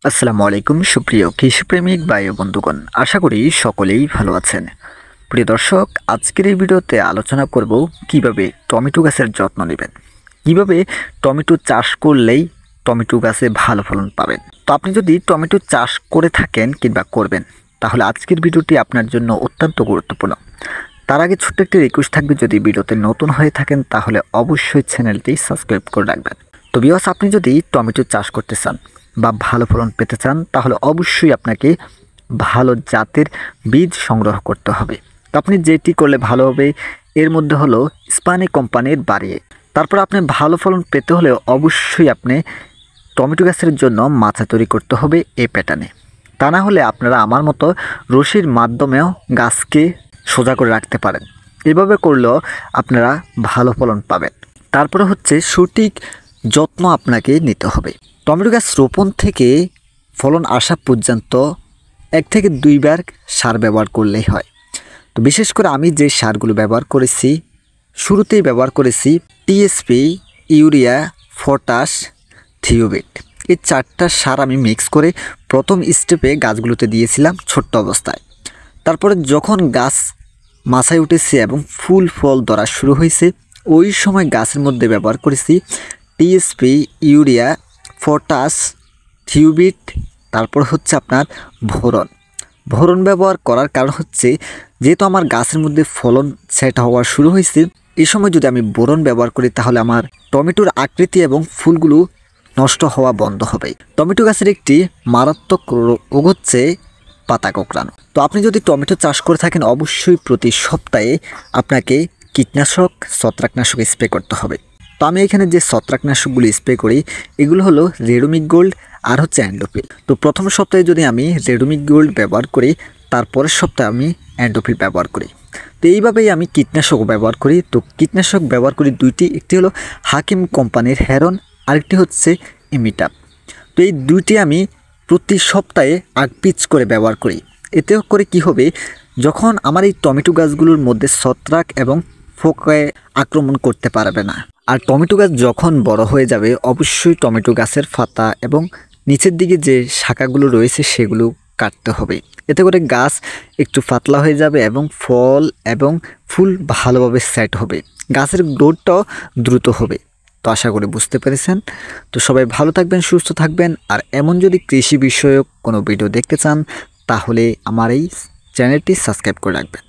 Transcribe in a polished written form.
আসসালামু আলাইকুম সুপ্রিয় কৃষিপ্রেমিক ভাই ও বন্ধুগণ, আশা করি সকলেই ভালো আছেন। প্রিয় দর্শক, আজকের এই ভিডিওতে আলোচনা করব কিভাবে টমেটো গাছের যত্ন নেবেন, কিভাবে টমেটো চাষ করলেই টমেটো গাছে ভালো ফলন পাবেন। তো আপনি যদি টমেটো চাষ করে থাকেন কিংবা করবেন, তাহলে আজকের ভিডিওটি আপনার জন্য অত্যন্ত গুরুত্বপূর্ণ। তার আগে ছোট্ট একটি রিকোয়েস্ট থাকবে, যদি ভিডিওতে নতুন হয়ে থাকেন তাহলে অবশ্যই চ্যানেলটি সাবস্ক্রাইব করে রাখবেন। তো ভিউয়ার্স, আপনি যদি টমেটো চাষ করতে চান বা ভালো ফলন পেতে চান, তাহলে অবশ্যই আপনাকে ভালো জাতের বীজ সংগ্রহ করতে হবে। তো আপনি যেটি করলে ভালো হবে, এর মধ্যে হলো স্পানি কোম্পানির বাড়িয়ে। তারপর আপনি ভালো ফলন পেতে হলে অবশ্যই আপনি টমেটো গাছের জন্য মাচা তৈরি করতে হবে এই প্যাটার্নে। তা না হলে আপনারা আমার মতো রশির মাধ্যমেও গাছকে সোজা করে রাখতে পারেন। এভাবে করলেও আপনারা ভালো ফলন পাবেন। তারপরে হচ্ছে সঠিক যত্ন আপনাকে নিতে হবে। টমেটো গাছ রোপণ থেকে ফলন আসা পর্যন্ত 1 থেকে 2 বার সার ব্যবহার করলেই হয়। তো বিশেষ করে আমি যে সারগুলো ব্যবহার করেছি, শুরুতেই ব্যবহার করেছি টিএসপি, ইউরিয়া, পটাশ, থিওবেট। এই 4টা সার আমি মিক্স করে প্রথম স্টেপে গাছগুলোতে দিয়েছিলাম ছোট্ট অবস্থায়। তারপরে যখন গাছ মাথায় উঠেছে এবং ফুল ফল ধরা শুরু হয়েছে, ওই সময় গাছের মধ্যে ব্যবহার করেছি টিএসপি, ইউরিয়া, পটাশ, থিওবিট, তারপর হচ্ছে আপনার ভরন ব্যবহার করার কারণ হচ্ছে, যেহেতু আমার গাছের মধ্যে ফলন সেট হওয়া শুরু হয়েছে, এই সময় যদি আমি বোরন ব্যবহার করি তাহলে আমার টমেটোর আকৃতি এবং ফুলগুলো নষ্ট হওয়া বন্ধ হবে। টমেটো গাছের একটি মারাত্মক রোগ হচ্ছে পাতা কোঁকড়ানো। তো আপনি যদি টমেটো চাষ করে থাকেন, অবশ্যই প্রতি সপ্তাহে আপনাকে কীটনাশক, ছত্রাকনাশক স্প্রে করতে হবে। তো আমি এখানে যে ছত্রাকনাশকগুলো স্প্রে করি, এগুলো হলো রেডোমিক গোল্ড আর হচ্ছে অ্যান্ডোফিল। তো প্রথম সপ্তাহে যদি আমি রেডোমিক গোল্ড ব্যবহার করি, তারপরের সপ্তাহে আমি অ্যান্ডোফিল ব্যবহার করি। তো এইভাবেই আমি কীটনাশক ব্যবহার করি। তো কীটনাশক ব্যবহার করি দুইটি, একটি হলো হাকিম কোম্পানির হেরন, আরেকটি হচ্ছে ইমিটাপ। তো এই দুইটি আমি প্রতি সপ্তাহে 8 পিচ করে ব্যবহার করি। এতে করে কি হবে, যখন আমার এই টমেটো গাছগুলোর মধ্যে ছত্রাক এবং পোকায় আক্রমণ করতে পারবে না। আর টমেটো গাছ যখন বড় হয়ে যাবে, অবশ্যই টমেটো গাছের পাতা এবং নিচের দিকে যে শাখাগুলো রয়েছে সেগুলো কাটতে হবে। এতে করে গাছ একটু পাতলা হয়ে যাবে এবং ফল এবং ফুল ভালোভাবে সেট হবে, গাছের গ্রোথটাও দ্রুত হবে। তো আশা করি বুঝতে পেরেছেন। তো সবাই ভালো থাকবেন, সুস্থ থাকবেন। আর এমন যদি কৃষি বিষয়ক কোনো ভিডিও দেখতে চান, তাহলে আমার এই চ্যানেলটি সাবস্ক্রাইব করে রাখবেন।